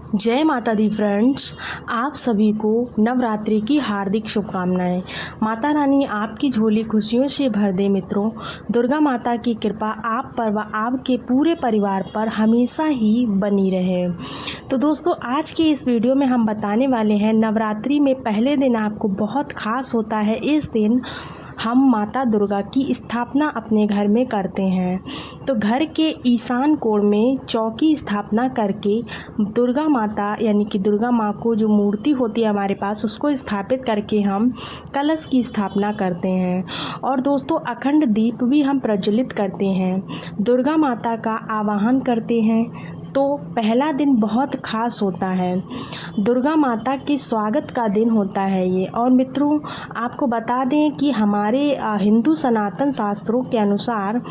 जय माता दी फ्रेंड्स, आप सभी को नवरात्रि की हार्दिक शुभकामनाएं। माता रानी आपकी झोली खुशियों से भर दे मित्रों। दुर्गा माता की कृपा आप पर व आपके पूरे परिवार पर हमेशा ही बनी रहे। तो दोस्तों, आज की इस वीडियो में हम बताने वाले हैं नवरात्रि में पहले दिन आपको बहुत खास होता है। इस दिन हम माता दुर्गा की स्थापना अपने घर में करते हैं। तो घर के ईशान कोण में चौकी स्थापना करके दुर्गा माता यानी कि दुर्गा माँ को जो मूर्ति होती है हमारे पास, उसको स्थापित करके हम कलश की स्थापना करते हैं। और दोस्तों, अखंड दीप भी हम प्रज्वलित करते हैं, दुर्गा माता का आवाहन करते हैं। तो पहला दिन बहुत खास होता है, दुर्गा माता के स्वागत का दिन होता है ये। और मित्रों, आपको बता दें कि हमारे हिंदू सनातन शास्त्रों के अनुसार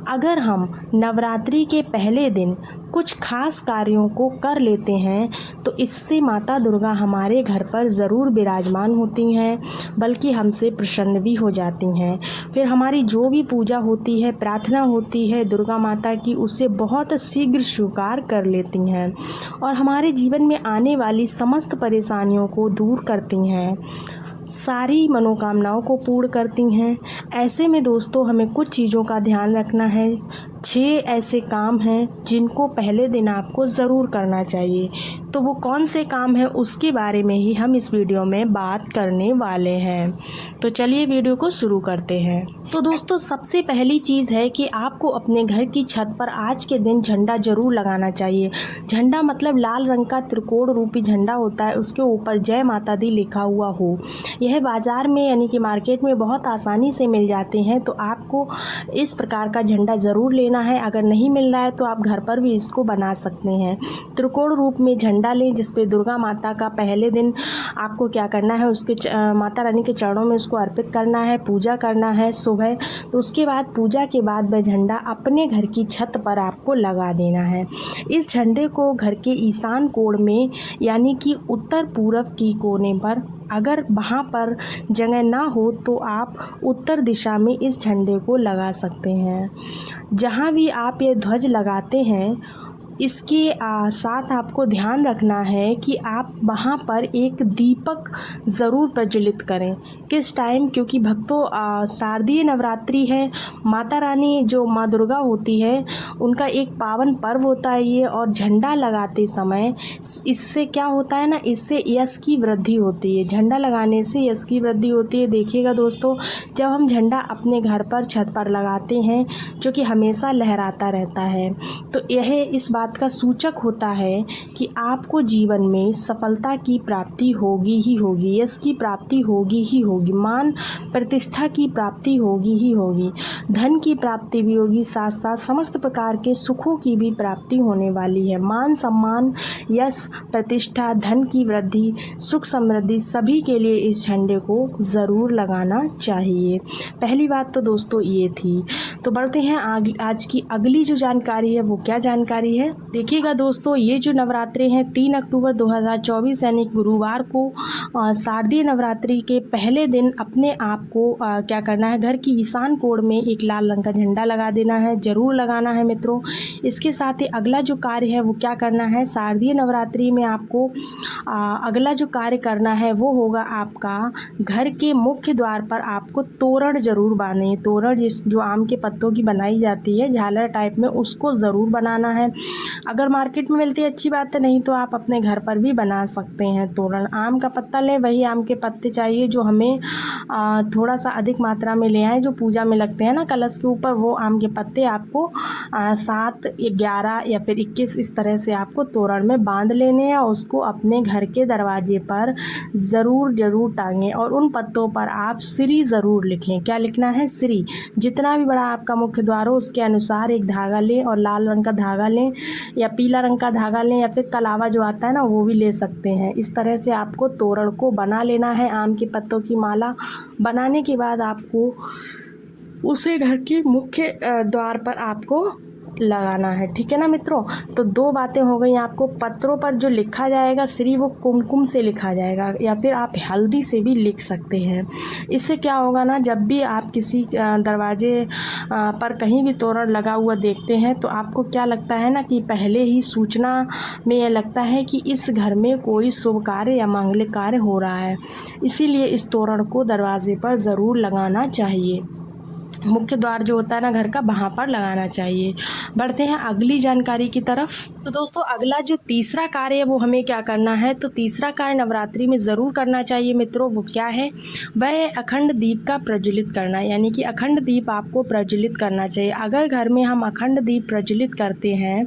अगर हम नवरात्रि के पहले दिन कुछ खास कार्यों को कर लेते हैं तो इससे माता दुर्गा हमारे घर पर ज़रूर विराजमान होती हैं, बल्कि हमसे प्रसन्न भी हो जाती हैं। फिर हमारी जो भी पूजा होती है, प्रार्थना होती है दुर्गा माता की, उसे बहुत शीघ्र स्वीकार कर लेती हैं और हमारे जीवन में आने वाली समस्त परेशानियों को दूर करती हैं, सारी मनोकामनाओं को पूर्ण करती हैं। ऐसे में दोस्तों, हमें कुछ चीज़ों का ध्यान रखना है। 6 ऐसे काम हैं जिनको पहले दिन आपको ज़रूर करना चाहिए। तो वो कौन से काम हैं उसके बारे में ही हम इस वीडियो में बात करने वाले हैं। तो चलिए वीडियो को शुरू करते हैं। तो दोस्तों, सबसे पहली चीज़ है कि आपको अपने घर की छत पर आज के दिन झंडा ज़रूर लगाना चाहिए। झंडा मतलब लाल रंग का त्रिकोण रूपी झंडा होता है, उसके ऊपर जय माता दी लिखा हुआ हो। यह बाज़ार में यानी कि मार्केट में बहुत आसानी से मिल जाते हैं। तो आपको इस प्रकार का झंडा ज़रूर लेना है। अगर नहीं मिल रहा है तो आप घर पर भी इसको बना सकते हैं। त्रिकोण रूप में झंडा लें जिस पे दुर्गा माता का पहले दिन आपको क्या करना है, उसके माता रानी के चरणों में उसको अर्पित करना है, पूजा करना है सुबह। तो उसके बाद पूजा के बाद वह झंडा अपने घर की छत पर आपको लगा देना है। इस झंडे को घर के ईशान कोण में यानी कि उत्तर पूर्व की कोने पर, अगर वहाँ पर जगह ना हो तो आप उत्तर दिशा में इस झंडे को लगा सकते हैं। जहाँ भी आप ये ध्वज लगाते हैं, इसके साथ आपको ध्यान रखना है कि आप वहाँ पर एक दीपक ज़रूर प्रज्वलित करें। किस टाइम? क्योंकि भक्तों, शारदीय नवरात्रि है, माता रानी जो माँ दुर्गा होती है उनका एक पावन पर्व होता है ये। और झंडा लगाते समय इससे क्या होता है ना, इससे यश की वृद्धि होती है। झंडा लगाने से यश की वृद्धि होती है। देखिएगा दोस्तों, जब हम झंडा अपने घर पर छत पर लगाते हैं जो कि हमेशा लहराता रहता है, तो यह इस बात का सूचक होता है कि आपको जीवन में सफलता की प्राप्ति होगी ही होगी, यश की प्राप्ति होगी ही होगी, मान प्रतिष्ठा की प्राप्ति होगी ही होगी, धन की प्राप्ति भी होगी, साथ साथ समस्त प्रकार के सुखों की भी प्राप्ति होने वाली है। मान सम्मान, यश, प्रतिष्ठा, धन की वृद्धि, सुख समृद्धि सभी के लिए इस झंडे को ज़रूर लगाना चाहिए। पहली बात तो दोस्तों ये थी। तो बढ़ते हैं आज की अगली जो जानकारी है वो क्या जानकारी है, देखिएगा दोस्तों। ये जो नवरात्रि हैं 3 अक्टूबर 2024 यानी गुरुवार को शारदीय नवरात्रि के पहले दिन अपने आप को क्या करना है, घर की ईशान कोण में एक लाल रंग का झंडा लगा देना है, ज़रूर लगाना है मित्रों। इसके साथ ही अगला जो कार्य है वो क्या करना है, शारदीय नवरात्रि में आपको अगला जो कार्य करना है वो होगा आपका घर के मुख्य द्वार पर आपको तोरण ज़रूर बांधे। तोरण जो आम के पत्तों की बनाई जाती है झालर टाइप में, उसको ज़रूर बनाना है। अगर मार्केट में मिलती है अच्छी बात है, नहीं तो आप अपने घर पर भी बना सकते हैं तोरण। आम का पत्ता लें, वही आम के पत्ते चाहिए जो हमें थोड़ा सा अधिक मात्रा में ले आएँ, जो पूजा में लगते हैं ना कलश के ऊपर, वो आम के पत्ते आपको 7, 11 या फिर 21 इस तरह से आपको तोरण में बांध लेने हैं। उसको अपने घर के दरवाजे पर ज़रूर टांगें और उन पत्तों पर आप श्री ज़रूर लिखें। क्या लिखना है? श्री। जितना भी बड़ा आपका मुख्य द्वार हो उसके अनुसार एक धागा लें और लाल रंग का धागा लें या पीला रंग का धागा लें या फिर कलावा जो आता है ना वो भी ले सकते हैं। इस तरह से आपको तोरण को बना लेना है। आम के पत्तों की माला बनाने के बाद आपको उसे घर के मुख्य द्वार पर आपको लगाना है। ठीक है ना मित्रों। तो 2 बातें हो गई आपको। पत्रों पर जो लिखा जाएगा श्री वो कुमकुम से लिखा जाएगा या फिर आप हल्दी से भी लिख सकते हैं। इससे क्या होगा ना, जब भी आप किसी दरवाजे पर कहीं भी तोरण लगा हुआ देखते हैं तो आपको क्या लगता है ना कि पहले ही सूचना में यह लगता है कि इस घर में कोई शुभ कार्य या मांगलिक कार्य हो रहा है। इसीलिए इस तोरण को दरवाजे पर ज़रूर लगाना चाहिए। मुख्य द्वार जो होता है ना घर का, वहाँ पर लगाना चाहिए। बढ़ते हैं अगली जानकारी की तरफ। तो दोस्तों अगला जो तीसरा कार्य है वो हमें क्या करना है, तो तीसरा कार्य नवरात्रि में ज़रूर करना चाहिए मित्रों। वो क्या है, वह है अखंड दीप का प्रज्वलित करना। यानी कि अखंड दीप आपको प्रज्वलित करना चाहिए। अगर घर में हम अखंड दीप प्रज्वलित करते हैं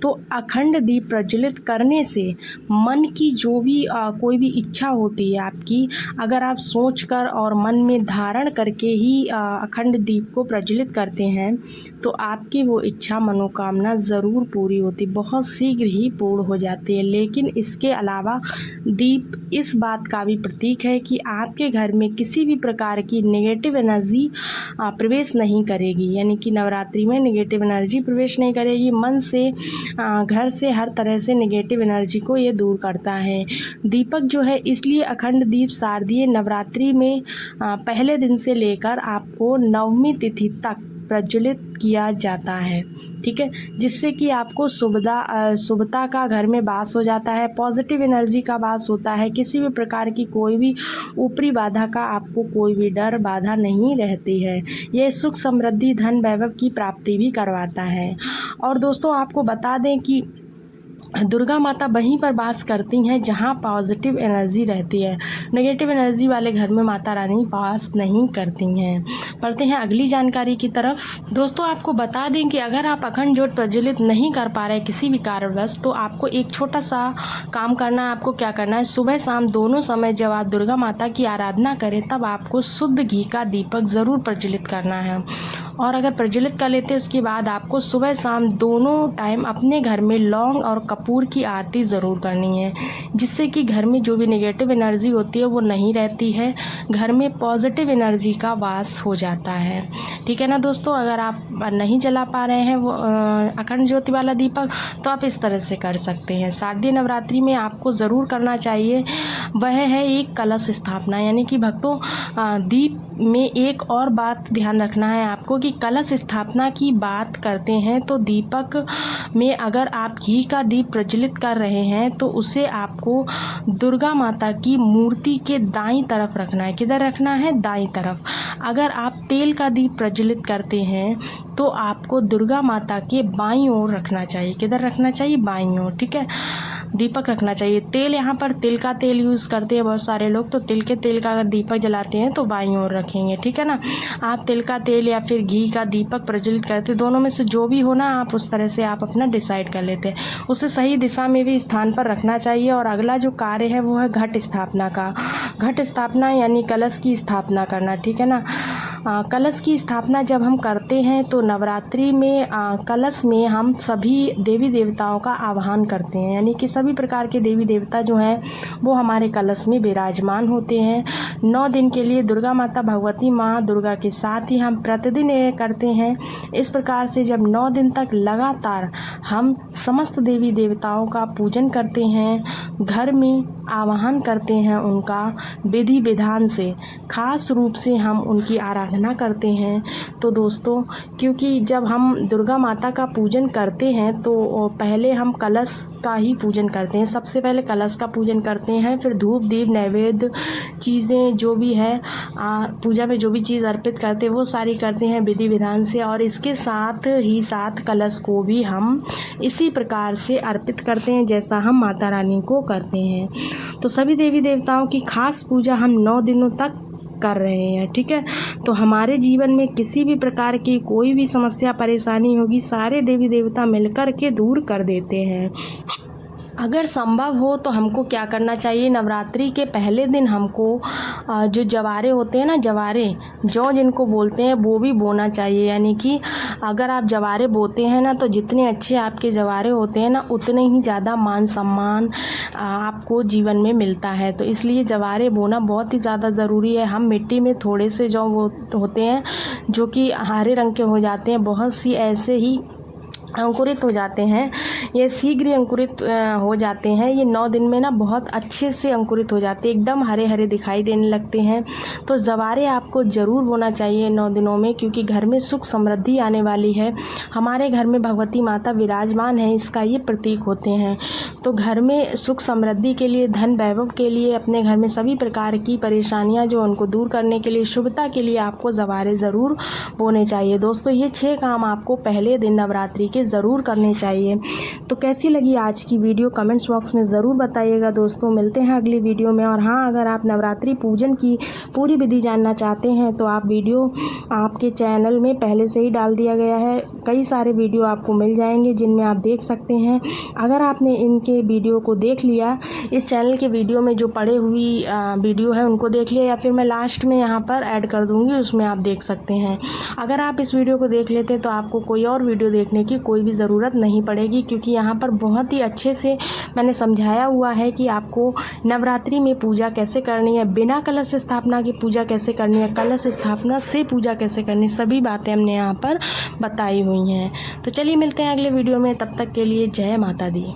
तो अखंड दीप प्रज्वलित करने से मन की जो भी कोई भी इच्छा होती है आपकी, अगर आप सोचकर और मन में धारण करके ही अखंड दीप को प्रज्वलित करते हैं तो आपकी वो इच्छा मनोकामना ज़रूर पूरी होती, बहुत शीघ्र ही पूर्ण हो जाती है। लेकिन इसके अलावा दीप इस बात का भी प्रतीक है कि आपके घर में किसी भी प्रकार की नेगेटिव एनर्जी प्रवेश नहीं करेगी। यानी कि नवरात्रि में नेगेटिव एनर्जी प्रवेश नहीं करेगी। मन से घर से हर तरह से नेगेटिव एनर्जी को ये दूर करता है। दीपक जो है इसलिए अखंड दीप शारदीय नवरात्रि में पहले दिन से लेकर आपको 9वीं तिथि तक प्रज्वलित किया जाता है। ठीक है, जिससे कि आपको शुभता का घर में वास हो जाता है, पॉजिटिव एनर्जी का वास होता है। किसी भी प्रकार की कोई भी ऊपरी बाधा का आपको कोई भी डर बाधा नहीं रहती है। ये सुख समृद्धि धन वैभव की प्राप्ति भी करवाता है। और दोस्तों आपको बता दें कि दुर्गा माता वहीं पर वास करती हैं जहां पॉजिटिव एनर्जी रहती है। नेगेटिव एनर्जी वाले घर में माता रानी वास नहीं करती हैं। पढ़ते हैं अगली जानकारी की तरफ। दोस्तों आपको बता दें कि अगर आप अखंड ज्योत प्रज्वलित नहीं कर पा रहे किसी भी कारणवश, तो आपको एक छोटा सा काम करना है। आपको क्या करना है, सुबह शाम दोनों समय जब आप दुर्गा माता की आराधना करें तब आपको शुद्ध घी का दीपक ज़रूर प्रज्वलित करना है। और अगर प्रज्वलित कर लेते उसके बाद आपको सुबह शाम दोनों टाइम अपने घर में लौंग और कपूर की आरती ज़रूर करनी है, जिससे कि घर में जो भी नेगेटिव एनर्जी होती है वो नहीं रहती है, घर में पॉजिटिव एनर्जी का वास हो जाता है। ठीक है ना दोस्तों। अगर आप नहीं जला पा रहे हैं वो अखंड ज्योति वाला दीपक, तो आप इस तरह से कर सकते हैं। शारदीय नवरात्रि में आपको ज़रूर करना चाहिए वह है एक कलश स्थापना। यानी कि भक्तों दीप में एक और बात ध्यान रखना है आपको कि कलश स्थापना की बात करते हैं तो दीपक में अगर आप घी का दीप प्रज्वलित कर रहे हैं तो उसे आपको दुर्गा माता की मूर्ति के दाईं तरफ रखना है। किधर रखना है, दाईं तरफ। अगर आप तेल का दीप प्रज्वलित करते हैं तो आपको दुर्गा माता के बाईं ओर रखना चाहिए। किधर रखना चाहिए, बाईं ओर। ठीक है, दीपक रखना चाहिए। तेल, यहाँ पर तिल का तेल यूज़ करते हैं बहुत सारे लोग, तो तिल के तेल का अगर दीपक जलाते हैं तो बाईं ओर रखेंगे। ठीक है ना। आप तिल का तेल या फिर घी का दीपक प्रज्वलित करते, दोनों में से जो भी हो ना, आप उस तरह से आप अपना डिसाइड कर लेते हैं। उसे सही दिशा में भी स्थान पर रखना चाहिए। और अगला जो कार्य है वो है घट स्थापना का। घट स्थापना यानी कलश की स्थापना करना। ठीक है ना। कलश की स्थापना जब हम करते हैं तो नवरात्रि में कलश में हम सभी देवी देवताओं का आह्वान करते हैं। यानी कि सभी प्रकार के देवी देवता जो हैं वो हमारे कलश में विराजमान होते हैं। 9 दिन के लिए दुर्गा माता भगवती माँ दुर्गा के साथ ही हम प्रतिदिन ये करते हैं। इस प्रकार से जब 9 दिन तक लगातार हम समस्त देवी देवताओं का पूजन करते हैं, घर में आवाहन करते हैं, उनका विधि विधान से खास रूप से हम उनकी आराधना करते हैं। तो दोस्तों क्योंकि जब हम दुर्गा माता का पूजन करते हैं तो पहले हम कलश का ही पूजन करते हैं। सबसे पहले कलश का पूजन करते हैं, फिर धूप दीप नैवेद्य चीज़ें जो भी है पूजा में जो भी चीज़ अर्पित करते हैं वो सारी करते हैं विधि विधान से। और इसके साथ ही साथ कलश को भी हम इसी प्रकार से अर्पित करते हैं जैसा हम माता रानी को करते हैं। तो सभी देवी देवताओं की खास पूजा हम 9 दिनों तक कर रहे हैं। ठीक है, तो हमारे जीवन में किसी भी प्रकार की कोई भी समस्या परेशानी होगी, सारे देवी देवता मिलकर के दूर कर देते हैं। अगर संभव हो तो हमको क्या करना चाहिए, नवरात्रि के पहले दिन हमको जो जवारे होते हैं ना, जवारे जौ जिनको बोलते हैं, वो भी बोना चाहिए। यानी कि अगर आप जवारे बोते हैं ना तो जितने अच्छे आपके जवारे होते हैं ना उतने ही ज़्यादा मान सम्मान आपको जीवन में मिलता है। तो इसलिए जवारे बोना बहुत ही ज़्यादा ज़रूरी है। हम मिट्टी में थोड़े से जौ वो होते हैं जो कि हरे रंग के हो जाते हैं, बहुत सी ऐसे ही अंकुरित हो जाते हैं, ये शीघ्र अंकुरित हो जाते हैं। ये 9 दिन में ना बहुत अच्छे से अंकुरित हो जाते हैं, एकदम हरे हरे दिखाई देने लगते हैं। तो जवारे आपको ज़रूर बोना चाहिए 9 दिनों में, क्योंकि घर में सुख समृद्धि आने वाली है। हमारे घर में भगवती माता विराजमान है, इसका ये प्रतीक होते हैं। तो घर में सुख समृद्धि के लिए, धन वैभव के लिए, अपने घर में सभी प्रकार की परेशानियाँ जो उनको दूर करने के लिए, शुभता के लिए आपको जवारे ज़रूर बोने चाहिए। दोस्तों, ये 6 काम आपको पहले दिन नवरात्रि के ज़रूर करने चाहिए। तो कैसी लगी आज की वीडियो कमेंट्स बॉक्स में ज़रूर बताइएगा। दोस्तों, मिलते हैं अगली वीडियो में। और हाँ, अगर आप नवरात्रि पूजन की पूरी विधि जानना चाहते हैं तो आप वीडियो आपके चैनल में पहले से ही डाल दिया गया है। कई सारे वीडियो आपको मिल जाएंगे जिनमें आप देख सकते हैं। अगर आपने इनके वीडियो को देख लिया, इस चैनल के वीडियो में जो पड़े हुई वीडियो है उनको देख लिया, या फिर मैं लास्ट में यहाँ पर ऐड कर दूँगी, उसमें आप देख सकते हैं। अगर आप इस वीडियो को देख लेते तो आपको कोई और वीडियो देखने की कोई भी ज़रूरत नहीं पड़ेगी, क्योंकि यहाँ पर बहुत ही अच्छे से मैंने समझाया हुआ है कि आपको नवरात्रि में पूजा कैसे करनी है, बिना कलश स्थापना की पूजा कैसे करनी है, कलश स्थापना से पूजा कैसे करनी, सभी बातें हमने यहाँ पर बताई हुई हैं। तो चलिए मिलते हैं अगले वीडियो में, तब तक के लिए जय माता दी।